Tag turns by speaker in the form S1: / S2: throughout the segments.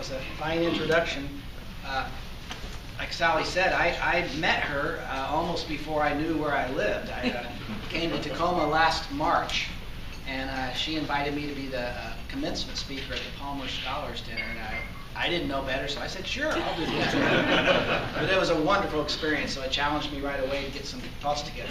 S1: was a fine introduction. Like Sally said, I met her almost before I knew where I lived. I came to Tacoma last March, and she invited me to be the commencement speaker at the Palmer Scholars Dinner, and I didn't know better, so I said, sure, I'll do that. But it was a wonderful experience, so it challenged me right away to get some thoughts together.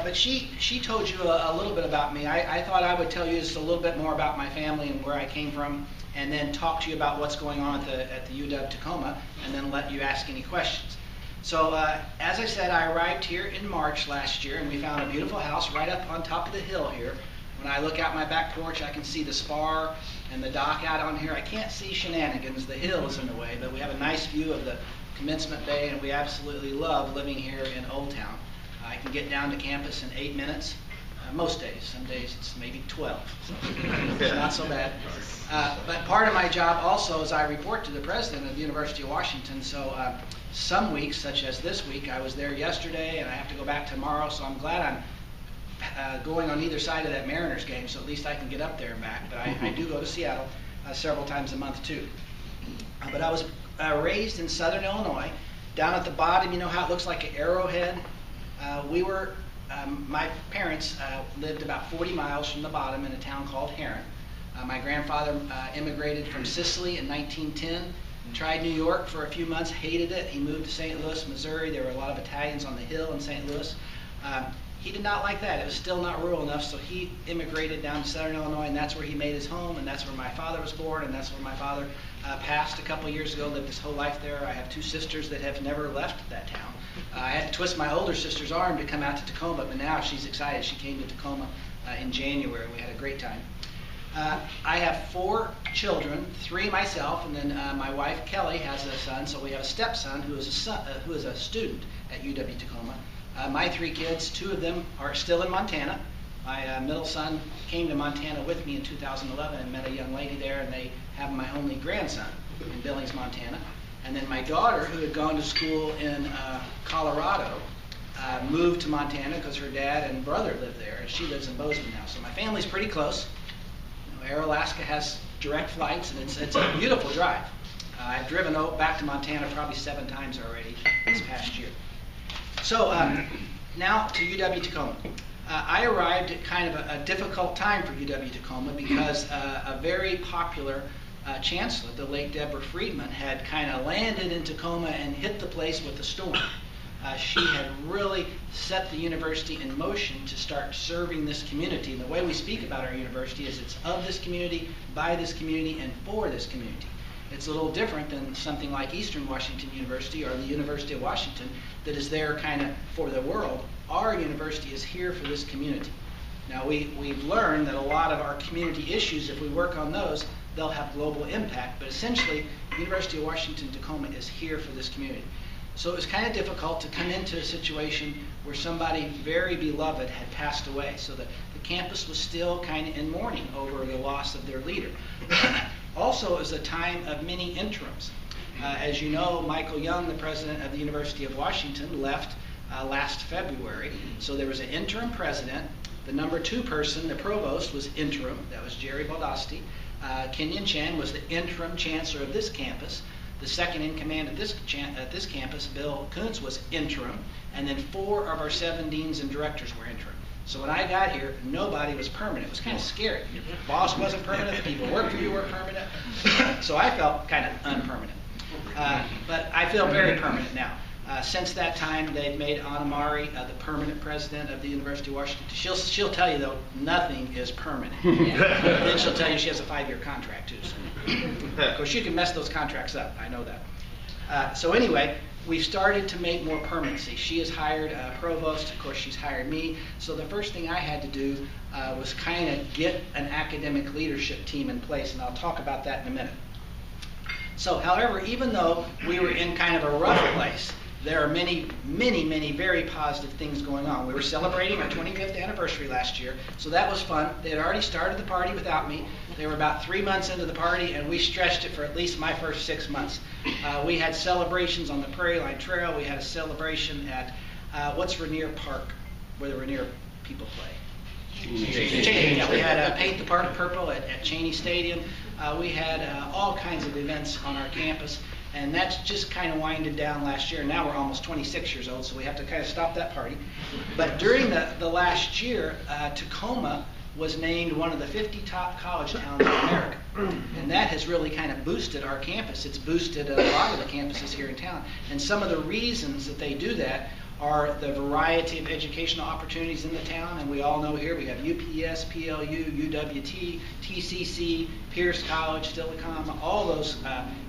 S1: But she told you a little bit about me. I thought I would tell you just a little bit more about my family and where I came from, and then talk to you about what's going on at the UW Tacoma, and then let you ask any questions. So as I said, I arrived here in March last year, and we found a beautiful house right up on top of the hill here. When I look out my back porch, I can see the spar and the dock out on here. I can't see Shenanigans, the hill is in the way, but we have a nice view of the commencement bay, and we absolutely love living here in Old Town. I can get down to campus in 8 minutes, most days. Some days it's maybe 12, so it's not so bad. But part of my job also is I report to the president of the University of Washington, so some weeks, such as this week, I was there yesterday and I have to go back tomorrow, so I'm glad I'm going on either side of that Mariners game, so at least I can get up there and back. But I do go to Seattle several times a month too. But I was raised in southern Illinois. Down at the bottom, you know how it looks like an arrowhead? My parents lived about 40 miles from the bottom in a town called Heron. My grandfather immigrated from Sicily in 1910, tried New York for a few months, hated it. He moved to St. Louis, Missouri. There were a lot of Italians on the hill in St. Louis. He did not like that. It was still not rural enough, so he immigrated down to southern Illinois, and that's where he made his home, and that's where my father was born, and that's where my father passed a couple years ago, lived his whole life there. I have 2 sisters that have never left that town. I had to twist my older sister's arm to come out to Tacoma, but now she's excited. She came to Tacoma in January. We had a great time. I have 4 children, 3 myself, and then my wife Kelly has a son, so we have a stepson who is a student at UW Tacoma. My 3 kids, 2 of them are still in Montana. My middle son came to Montana with me in 2011 and met a young lady there, and they have my only grandson in Billings, Montana. And then my daughter, who had gone to school in Colorado, moved to Montana because her dad and brother lived there, and she lives in Bozeman now. So my family's pretty close. You know, Air Alaska has direct flights, and it's a beautiful drive. I've driven back to Montana probably 7 times already this past year. So now to UW Tacoma. I arrived at kind of a difficult time for UW Tacoma because a very popular chancellor, the late Deborah Friedman, had kind of landed in Tacoma and hit the place with a storm. She had really set the university in motion to start serving this community. And the way we speak about our university is it's of this community, by this community, and for this community. It's a little different than something like Eastern Washington University or the University of Washington that is there kind of for the world. Our university is here for this community. Now we've learned that a lot of our community issues, if we work on those, they'll have global impact. But essentially, the University of Washington Tacoma is here for this community. So it was kind of difficult to come into a situation where somebody very beloved had passed away. So the campus was still kind of in mourning over the loss of their leader. Also, it was a time of many interims. As you know, Michael Young, the president of the University of Washington, left last February. So there was an interim president. The number 2 person, the provost, was interim. That was Jerry Baldasti. Kenyon Chan was the interim chancellor of this campus. The second in command at this campus, Bill Kuntz, was interim. And then 4 of our 7 deans and directors were interim. So when I got here, nobody was permanent. It was kind of scary. Your boss wasn't permanent, the people who worked for you were permanent. So I felt kind of unpermanent. But I feel very permanent now. Since that time, they've made Anna Mari the permanent president of the University of Washington. She'll tell you, though, nothing is permanent. Then she'll tell you she has a 5-year contract, too. So. Of course, you can mess those contracts up. I know that. So anyway, we've started to make more permanency. She has hired a provost. Of course, she's hired me. So the first thing I had to do was kind of get an academic leadership team in place, and I'll talk about that in a minute. So, however, even though we were in kind of a rough place, there are many, many, many very positive things going on. We were celebrating our 25th anniversary last year, so that was fun. They had already started the party without me. They were about 3 months into the party, and we stretched it for at least my first 6 months. We had celebrations on the Prairie Line Trail. We had a celebration at, what's Rainier Park, where the Rainier people play? Cheney. Yeah, we had Paint the Park Purple at Cheney Stadium. We had all kinds of events on our campus, and that's just kind of winded down last year. Now we're almost 26 years old, so we have to kind of stop that party. But during the last year, Tacoma was named one of the 50 top college towns in America. And that has really kind of boosted our campus. It's boosted a lot of the campuses here in town. And some of the reasons that they do that are the variety of educational opportunities in the town. And we all know here we have UPS, PLU, UWT, TCC, Pierce College, Tacoma, all those,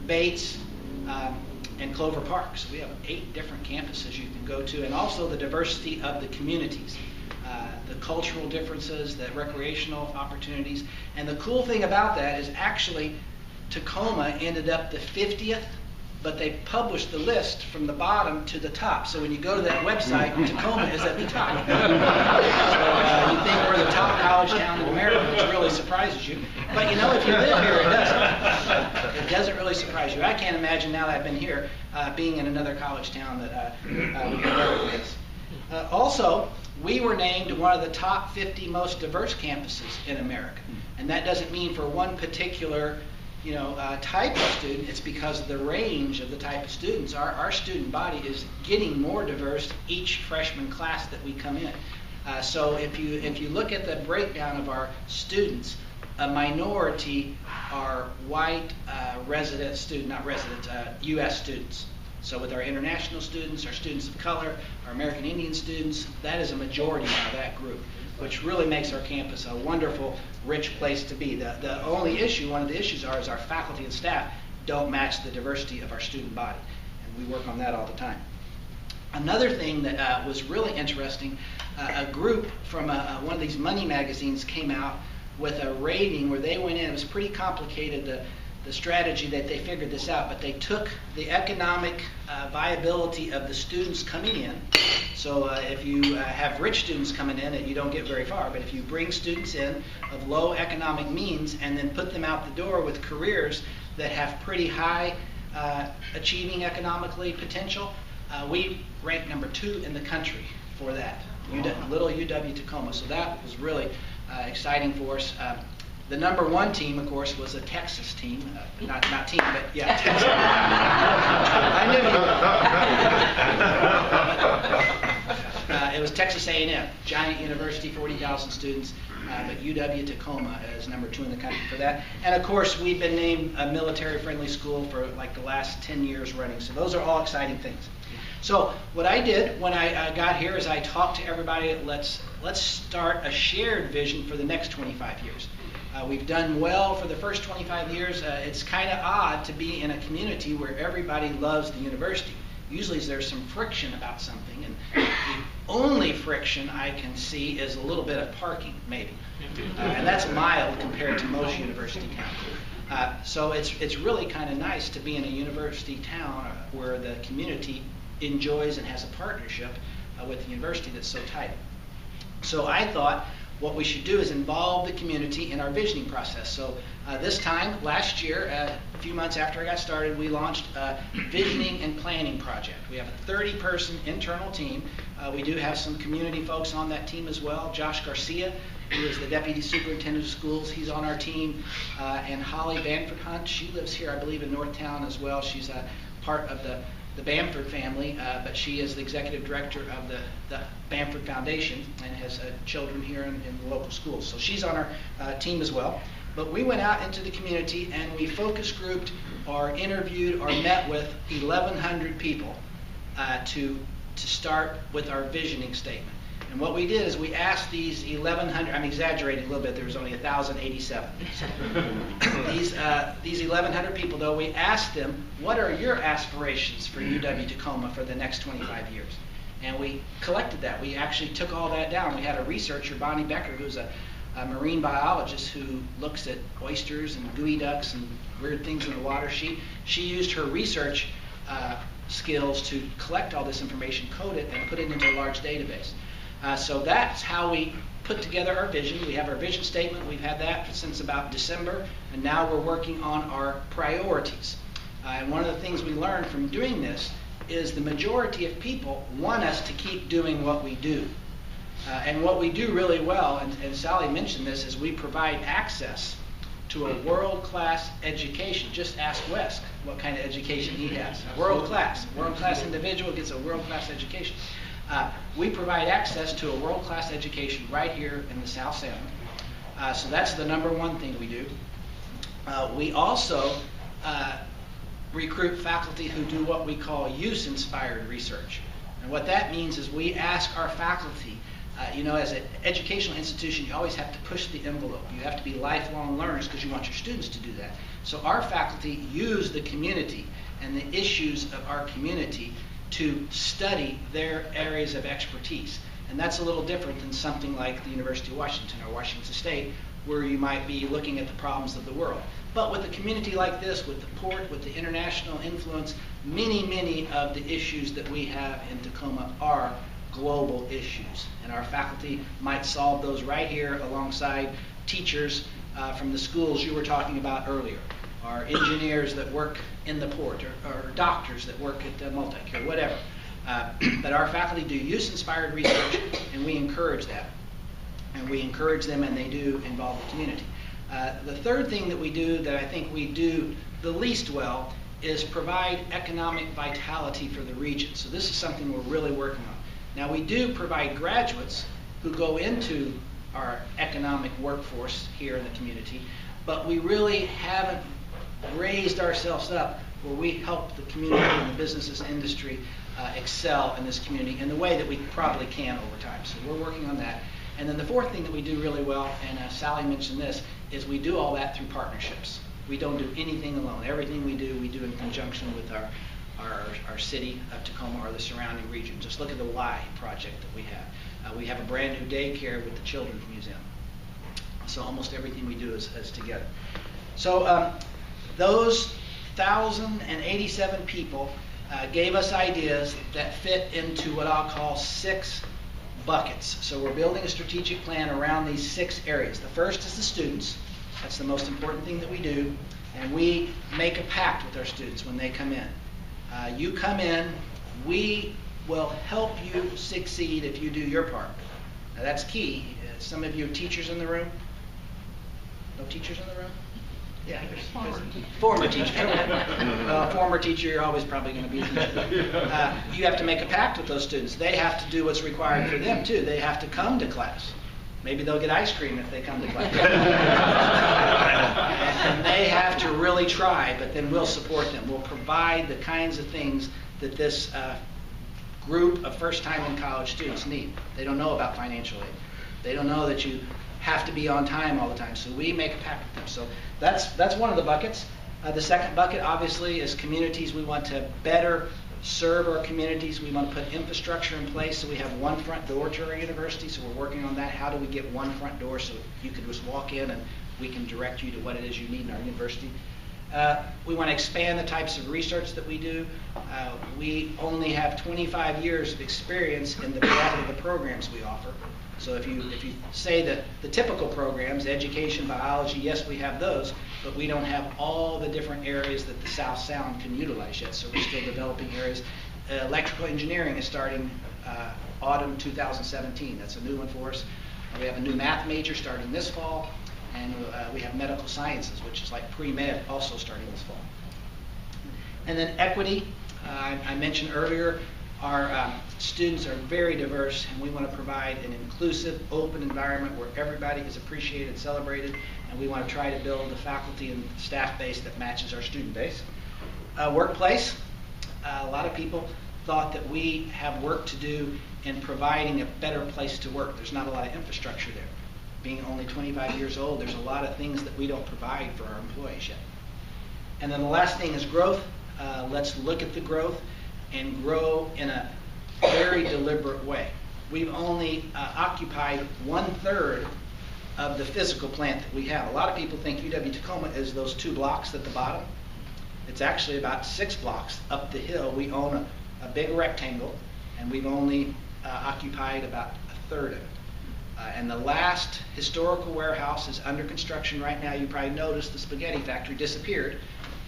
S1: Bates, and Clover Park. So we have 8 different campuses you can go to, and also the diversity of the communities. The cultural differences, the recreational opportunities. And the cool thing about that is actually Tacoma ended up the 50th, but they published the list from the bottom to the top. So when you go to that website, Tacoma is at the top. So you think we're the top college town in America, which really surprises you. But you know, if you live here, it doesn't. It doesn't really surprise you. I can't imagine now that I've been here, being in another college town that we can recognize. Also, we were named one of the top 50 most diverse campuses in America. And that doesn't mean for one particular type of student. It's because of the range of the type of students. Our student body is getting more diverse each freshman class that we come in. So if you look at the breakdown of our students, a minority are white U.S. students. So with our international students, our students of color, our American Indian students, that is a majority of that group, which really makes our campus a wonderful, rich place to be. The only issue, one of the issues is our faculty and staff don't match the diversity of our student body. And we work on that all the time. Another thing that was really interesting, a group from one of these money magazines came out with a rating where they went in. It was pretty complicated, the strategy that they figured this out, but they took the economic viability of the students coming in. So if you have rich students coming in, you don't get very far, but if you bring students in of low economic means and then put them out the door with careers that have pretty high achieving economically potential, we rank number 2 in the country for that, little UW Tacoma. So that was really exciting for us. The number 1 team, of course, was a Texas team. Not team, but yeah, Texas. I knew it was Texas A&M, giant university, 40,000 students, but UW Tacoma is number 2 in the country for that. And of course, we've been named a military-friendly school for like the last 10 years running. So those are all exciting things. So what I did when I got here is I talked to everybody. Let's start a shared vision for the next 25 years. We've done well for the first 25 years. It's kind of odd to be in a community where everybody loves the university. Usually there's some friction about something, and the only friction I can see is a little bit of parking, maybe. And that's mild compared to most university towns. So it's really kind of nice to be in a university town where the community enjoys and has a partnership with the university that's so tight. So I thought what we should do is involve the community in our visioning process. So this time, last year, a few months after I got started, we launched a visioning and planning project. We have a 30-person internal team. We do have some community folks on that team as well. Josh Garcia, who is the Deputy Superintendent of Schools, he's on our team. And Holly Bamford Hunt, she lives here, I believe, in Northtown as well. She's a part of the Bamford family, but she is the executive director of the Bamford Foundation and has children here in the local schools. So she's on our team as well. But we went out into the community and we focus grouped or interviewed or met with 1,100 people to start with our visioning statement. And what we did is we asked these 1,100, I'm exaggerating a little bit, there was only 1,087. These 1,100 people, though, we asked them, what are your aspirations for UW Tacoma for the next 25 years? And we collected that. We actually took all that down. We had a researcher, Bonnie Becker, who's a marine biologist who looks at oysters and gooey ducks and weird things in the water. She used her research skills to collect all this information, code it, and put it into a large database. So that's how we put together our vision. We have our vision statement. We've had that since about December, and now we're working on our priorities. And one of the things we learned from doing this is the majority of people want us to keep doing what we do. And what we do really well, and Sally mentioned this, is we provide access to a world-class education. Just ask Wes what kind of education he has. World-class. World-class individual gets a world-class education. We provide access to a world-class education right here in the South Sound. So that's the number one thing we do. We also recruit faculty who do what we call use-inspired research. And what that means is we ask our faculty, as an educational institution, you always have to push the envelope. You have to be lifelong learners because you want your students to do that. So our faculty use the community and the issues of our community to study their areas of expertise. And that's a little different than something like the University of Washington or Washington State, where you might be looking at the problems of the world. But with a community like this, with the port, with the international influence, many of the issues that we have in Tacoma are global issues. And our faculty might solve those right here alongside teachers from the schools you were talking about earlier, or engineers that work in the port, or doctors that work at Multicare, whatever. But our faculty do use-inspired research, and we encourage that. And we encourage them, and they do involve the community. The third thing that we do that I think we do the least well is provide economic vitality for the region. So this is something we're really working on. Now we do provide graduates who go into our economic workforce here in the community, but we really haven't raised ourselves up where we help the community and the businesses industry excel in this community in the way that we probably can over time. So we're working on that. And then the fourth thing that we do really well, and Sally mentioned this, is we do all that through partnerships. We don't do anything alone. Everything we do in conjunction with our city of Tacoma or the surrounding region. Just look at the Y project that we have. We have a brand new daycare with the Children's Museum. So almost everything we do is together. So those 1,087 people gave us ideas that fit into what I'll call 6 buckets. So we're building a strategic plan around these 6 areas. The first is the students. That's the most important thing that we do. And we make a pact with our students when they come in. You come in, we will help you succeed if you do your part. Now that's key. Some of you are teachers in the room. No teachers in the room? Yeah, former teacher. Former teacher, you're always probably going to be a teacher. You have to make a pact with those students. They have to do what's required for them too. They have to come to class. Maybe they'll get ice cream if they come to class. And they have to really try, but then we'll support them. We'll provide the kinds of things that this group of first-time in college students need. They don't know about financial aid. They don't know that you have to be on time all the time. So we make a pact with them. So that's one of the buckets. The second bucket, obviously, is communities. We want to better serve our communities. We want to put infrastructure in place so we have one front door to our university. So we're working on that. How do we get one front door so you can just walk in and we can direct you to what it is you need in our university? We want to expand the types of research that we do. We only have 25 years of experience in the breadth of the programs we offer. So if you say that the typical programs, education, biology, yes, we have those, but we don't have all the different areas that the South Sound can utilize yet. So we're still developing areas. Electrical engineering is starting autumn 2017. That's a new one for us. We have a new math major starting this fall, and we have medical sciences, which is like pre-med, also starting this fall. And then equity, I mentioned earlier, our students are very diverse, and we want to provide an inclusive, open environment where everybody is appreciated, celebrated, and we want to try to build a faculty and staff base that matches our student base. Workplace, a lot of people thought that we have work to do in providing a better place to work. There's not a lot of infrastructure there. Being only 25 years old, there's a lot of things that we don't provide for our employees yet. And then the last thing is growth. Let's look at the growth and grow in a very deliberate way. We've only occupied 1/3 of the physical plant that we have. A lot of people think UW-Tacoma is those 2 blocks at the bottom. It's actually about 6 blocks up the hill. We own a big rectangle, and we've only occupied about 1/3 of it. And the last historical warehouse is under construction right now. You probably noticed the spaghetti factory disappeared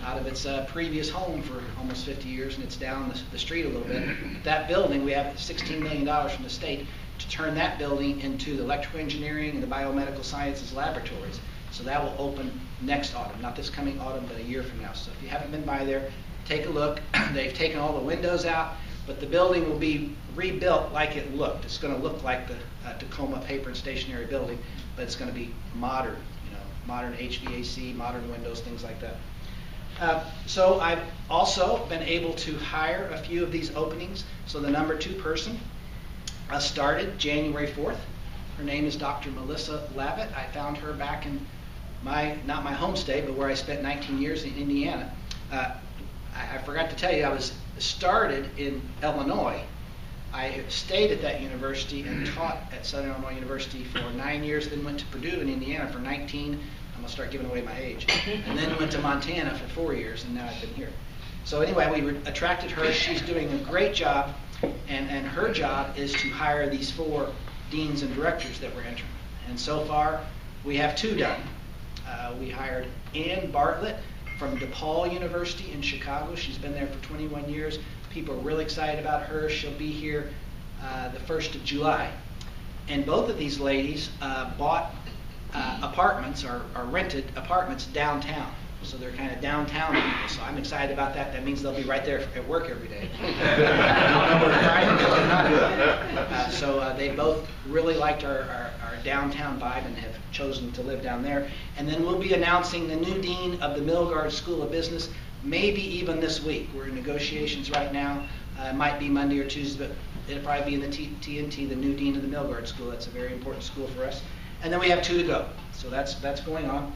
S1: out of its previous home for almost 50 years, and it's down the street a little bit. That building, we have $16 million from the state to turn that building into the electrical engineering and the biomedical sciences laboratories. So that will open next autumn, not this coming autumn, but a year from now. So if you haven't been by there, take a look. They've taken all the windows out, but the building will be rebuilt like it looked. It's going to look like the Tacoma paper and stationery building, but it's going to be modern, modern HVAC, modern windows, things like that. So I've also been able to hire a few of these openings. So the number 2 person started January 4th. Her name is Dr. Melissa Lavitt. I found her back in not my home state, but where I spent 19 years in Indiana. I forgot to tell you, I was started in Illinois. I stayed at that university and taught at Southern Illinois University for 9 years, then went to Purdue in Indiana for 19. I'm going to start giving away my age. And then went to Montana for 4 years, and now I've been here. So anyway, we attracted her. She's doing a great job, and her job is to hire these 4 deans and directors that we're entering. And so far, we have 2 done. We hired Ann Bartlett from DePaul University in Chicago. She's been there for 21 years. People are really excited about her. She'll be here the 1st of July. And both of these ladies bought apartments or rented apartments downtown. So they're kind of downtown people. So I'm excited about that. That means they'll be right there at work every day. So they both really liked our downtown vibe and have chosen to live down there. And then we'll be announcing the new dean of the Milgard School of Business, maybe even this week. We're in negotiations right now. It might be Monday or Tuesday, but it'll probably be in the TNT, the new dean of the Milgard School. That's a very important school for us. And then we have 2 to go. So that's going on.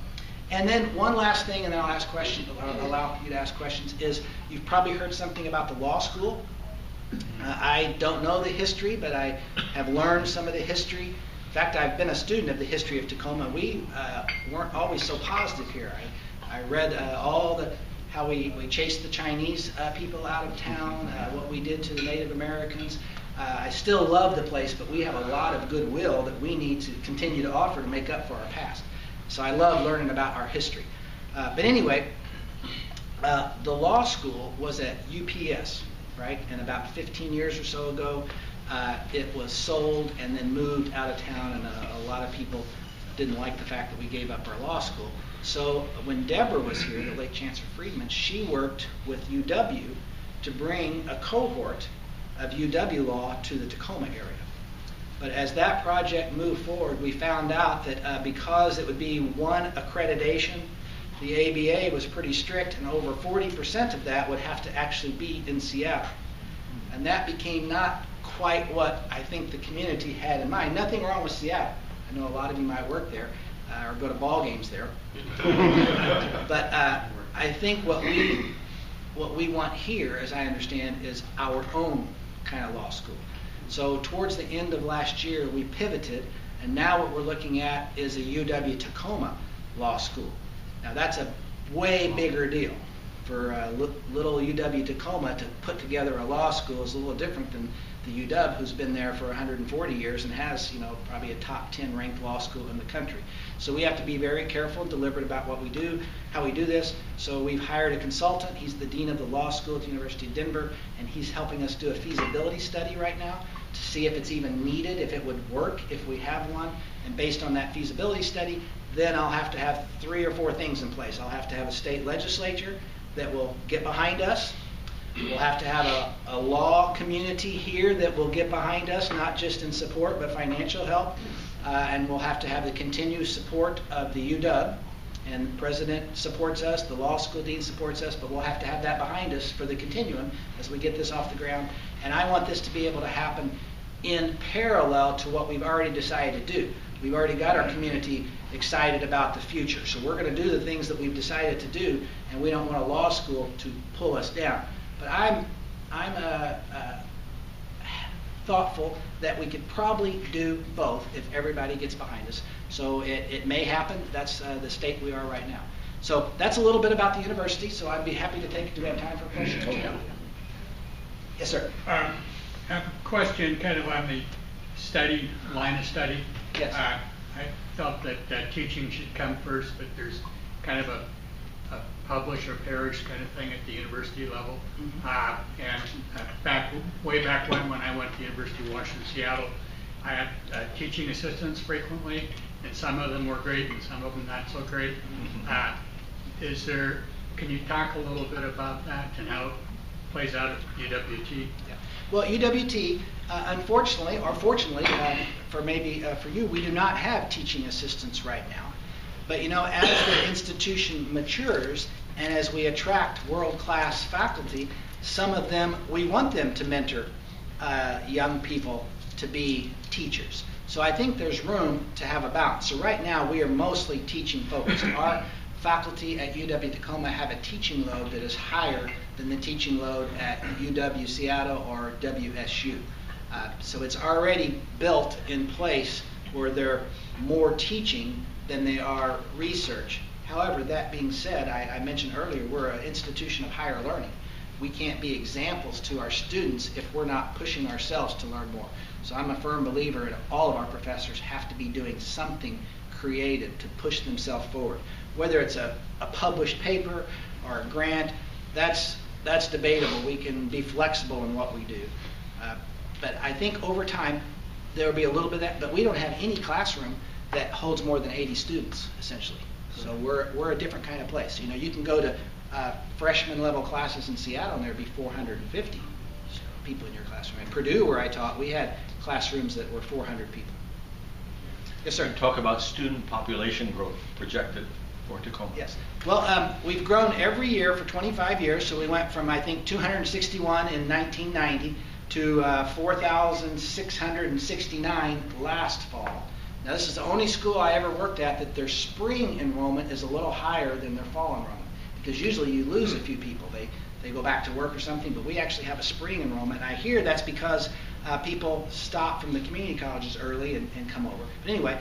S1: And then one last thing, and then I'll allow you to ask questions, is you've probably heard something about the law school. I don't know the history, but I have learned some of the history. In fact, I've been a student of the history of Tacoma. We weren't always so positive here. I read how we chased the Chinese people out of town, what we did to the Native Americans. I still love the place, but we have a lot of goodwill that we need to continue to offer to make up for our past. So I love learning about our history. But anyway, the law school was at UPS, right? And about 15 years or so ago, it was sold and then moved out of town, and a lot of people didn't like the fact that we gave up our law school. So when Deborah was here, the late Chancellor Friedman, she worked with UW to bring a cohort of UW law to the Tacoma area. But as that project moved forward, we found out that because it would be one accreditation, the ABA was pretty strict, and over 40% of that would have to actually be in Seattle. And that became not quite what I think the community had in mind. Nothing wrong with Seattle. I know a lot of you might work there or go to ball games there. But I think what we want here, as I understand, is our own kind of law school. So towards the end of last year, we pivoted, and now what we're looking at is a UW Tacoma law school. Now that's a way bigger deal. For little UW Tacoma to put together a law school is a little different than the UW, who's been there for 140 years and has, probably a top 10 ranked law school in the country. So we have to be very careful and deliberate about what we do, how we do this. So we've hired a consultant. He's the dean of the law school at the University of Denver, and he's helping us do a feasibility study right now to see if it's even needed, if it would work, if we have one. And based on that feasibility study, then I'll have to have 3 or 4 things in place. I'll have to have a state legislature that will get behind us. We'll have to have a law community here that will get behind us, not just in support, but financial help. And we'll have to have the continued support of the UW. And the president supports us, the law school dean supports us, but we'll have to have that behind us for the continuum as we get this off the ground. And I want this to be able to happen in parallel to what we've already decided to do. We've already got our community excited about the future. So we're going to do the things that we've decided to do, and we don't want a law school to pull us down. But I'm thoughtful that we could probably do both if everybody gets behind us. So it may happen. That's the state we are right now. So that's a little bit about the university. So I'd be happy to take. Do we have time for questions? Yes, sir.
S2: I have a question kind of on the line of study.
S1: Yes.
S2: I felt that teaching should come first, but there's kind of a publish or perish kind of thing at the university level. Mm-hmm. And way back when I went to the University of Washington, Seattle, I had teaching assistants frequently, and some of them were great and some of them not so great. Can you talk a little bit about that and how it plays out at UWT?
S1: Yeah. Well, UWT, unfortunately, or fortunately, for you, we do not have teaching assistants right now. But as the institution matures and as we attract world-class faculty, some of them, we want them to mentor young people to be teachers. So I think there's room to have a balance. So right now we are mostly teaching focused. Our faculty at UW-Tacoma have a teaching load that is higher than the teaching load at UW-Seattle or WSU. So it's already built in place where they're more teaching than they are research. However, that being said, I mentioned earlier, we're an institution of higher learning. We can't be examples to our students if we're not pushing ourselves to learn more. So I'm a firm believer that all of our professors have to be doing something creative to push themselves forward. Whether it's a published paper or a grant, that's debatable. We can be flexible in what we do. But I think over time, there will be a little bit of that, but we don't have any classroom that holds more than 80 students, essentially. So we're a different kind of place. You can go to freshman level classes in Seattle and there'd be 450 people in your classroom. At Purdue, where I taught, we had classrooms that were 400 people. Yes, sir.
S3: Talk about student population growth projected for Tacoma.
S1: Yes. Well, we've grown every year for 25 years. So we went from, I think, 261 in 1990 to 4,669 last fall. Now, this is the only school I ever worked at that their spring enrollment is a little higher than their fall enrollment, because usually you lose a few people. They go back to work or something, but we actually have a spring enrollment. And I hear that's because people stop from the community colleges early and come over. But anyway,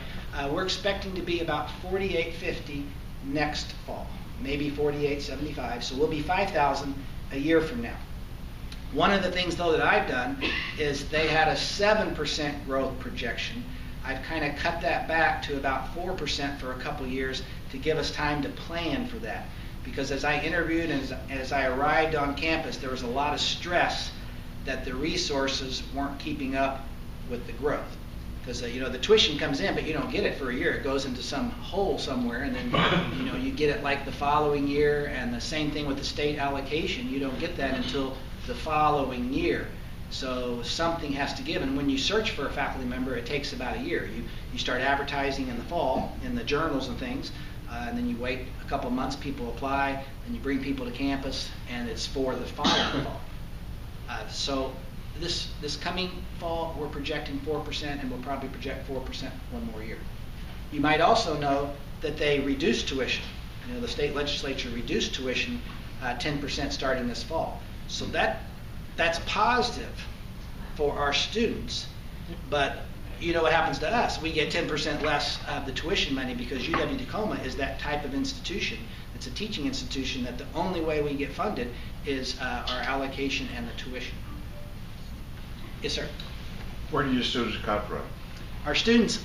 S1: we're expecting to be about 4,850 next fall, maybe 4,875. So we'll be 5,000 a year from now. One of the things, though, that I've done is they had a 7% growth projection. I've kind of cut that back to about 4% for a couple years to give us time to plan for that. Because as I interviewed and as I arrived on campus, there was a lot of stress that the resources weren't keeping up with the growth. Because the tuition comes in, but you don't get it for a year. It goes into some hole somewhere, and then you get it like the following year. And the same thing with the state allocation. You don't get that until the following year. So something has to give, and when you search for a faculty member, it takes about a year. You start advertising in the fall in the journals and things, and then you wait a couple of months, people apply, and you bring people to campus, and it's for the following fall. So this coming fall, we're projecting 4%, and we'll probably project 4% one more year. You might also know that they reduced tuition. The state legislature reduced tuition 10% starting this fall. So that's positive for our students, but what happens to us? We get 10% less of the tuition money because UW-Tacoma is that type of institution. It's a teaching institution that the only way we get funded is our allocation and the tuition. Yes, sir.
S4: Where do your students come from?
S1: Our students,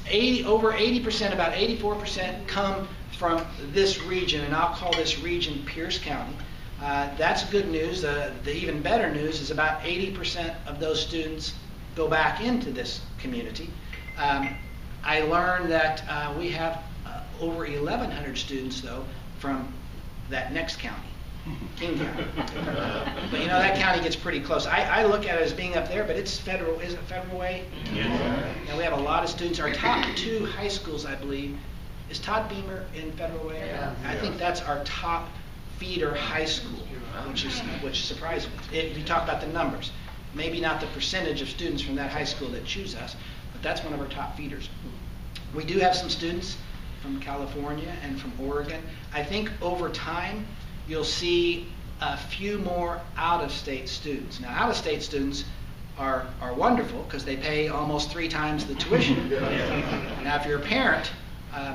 S1: over 80%, about 84% come from this region, and I'll call this region Pierce County. That's good news. The even better news is about 80% of those students go back into this community. I learned that we have over 1,100 students, though, from that next county, King County. But that county gets pretty close. I look at it as being up there, but it's federal. Is it Federal Way?
S4: Yes.
S1: And we have a lot of students. Our top 2 high schools, I believe, is Todd Beamer in Federal Way?
S4: Yeah.
S1: I think that's our top feeder high school, which surprised me. If you talk about the numbers, maybe not the percentage of students from that high school that choose us, but that's one of our top feeders. We do have some students from California and from Oregon. I think over time you'll see a few more out-of-state students. Now, out-of-state students are wonderful because they pay almost 3 times the tuition. Now, if you're a parent,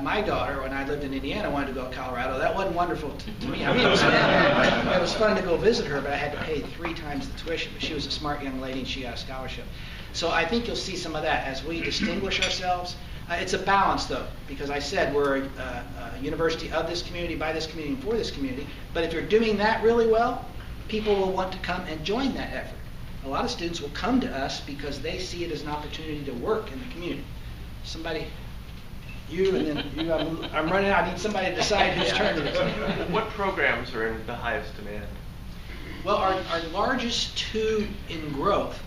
S1: my daughter, when I lived in Indiana, wanted to go to Colorado. That wasn't wonderful to me. I mean, it was fun to go visit her, but I had to pay 3 times the tuition. But she was a smart young lady, and she got a scholarship. So I think you'll see some of that as we distinguish ourselves. It's a balance, though, because I said we're a university of this community, by this community, and for this community. But if you're doing that really well, people will want to come and join that effort. A lot of students will come to us because they see it as an opportunity to work in the community. Somebody... you and then you. I'm running out. I need somebody to decide whose turn it is.
S5: What programs are in the highest demand?
S1: Well, our largest two in growth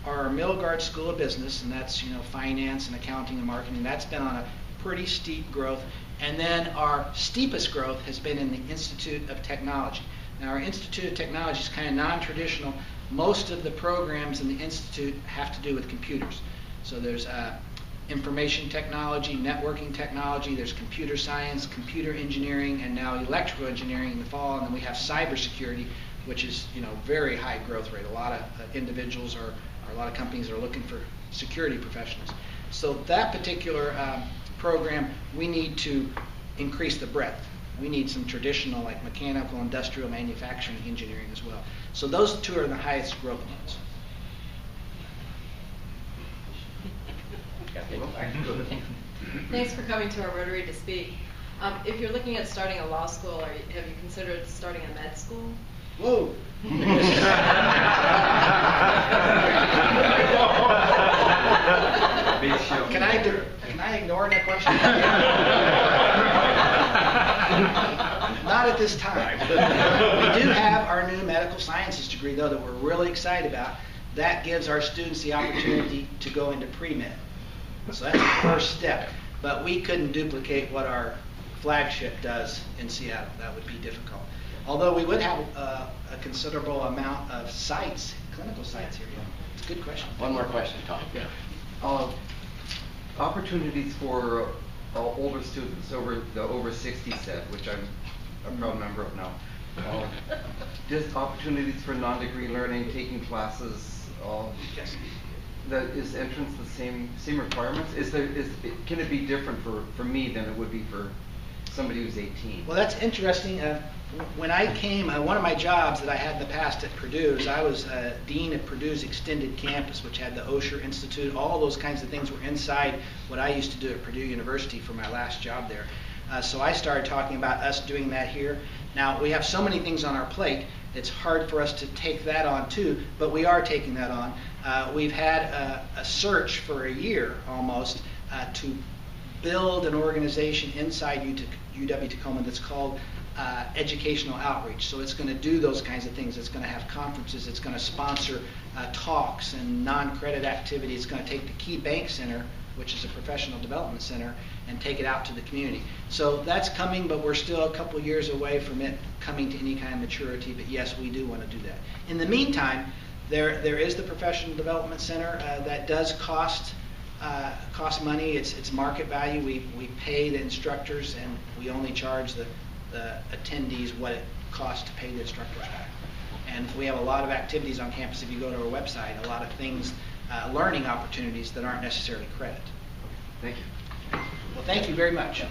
S1: are our Milgard School of Business, and that's finance and accounting and marketing. That's been on a pretty steep growth. And then our steepest growth has been in the Institute of Technology. Now, our Institute of Technology is kind of non-traditional. Most of the programs in the Institute have to do with computers. So there's information technology, networking technology, there's computer science, computer engineering, and now electrical engineering in the fall. And then we have cybersecurity, which is very high growth rate. A lot of individuals or a lot of companies are looking for security professionals. So that particular program, we need to increase the breadth. We need some traditional like mechanical, industrial, manufacturing, engineering as well. So those two are the highest growth ones.
S6: Thanks for coming to our Rotary to speak. If you're looking at starting a law school, have you considered starting a med school?
S1: Whoa. Can I ignore that question? Not at this time. We do have our new medical sciences degree, though, that we're really excited about. That gives our students the opportunity to go into pre-med. So that's the first step. But we couldn't duplicate what our flagship does in Seattle. That would be difficult. Although we would have a considerable amount of sites, clinical sites here. It's a good question.
S7: One more question, Tom.
S8: Yeah. Opportunities for older students, over 60 set, which I'm a proud member of now. Just opportunities for non-degree learning, taking classes.
S1: Yes.
S8: Is entrance the same requirements? Can it be different for me than it would be for somebody who's 18?
S1: Well, that's interesting. When I came, one of my jobs that I had in the past at Purdue is I was dean of Purdue's extended campus, which had the Osher Institute. All those kinds of things were inside what I used to do at Purdue University for my last job there. So I started talking about us doing that here. Now, we have so many things on our plate, it's hard for us to take that on too, but we are taking that on. We've had a search for a year almost to build an organization inside UW-Tacoma that's called educational outreach. So it's going to do those kinds of things. It's going to have conferences. It's going to sponsor talks and non-credit activities. It's going to take the Key Bank Center, which is a professional development center, and take it out to the community. So that's coming, but we're still a couple years away from it coming to any kind of maturity. But yes, we do want to do that. In the meantime, there is the professional development center that does cost money. It's market value. We pay the instructors, and we only charge the attendees what it costs to pay the instructors back. And we have a lot of activities on campus. If you go to our website, a lot of things, learning opportunities that aren't necessarily credit.
S8: Thank you.
S1: Well, thank you very much.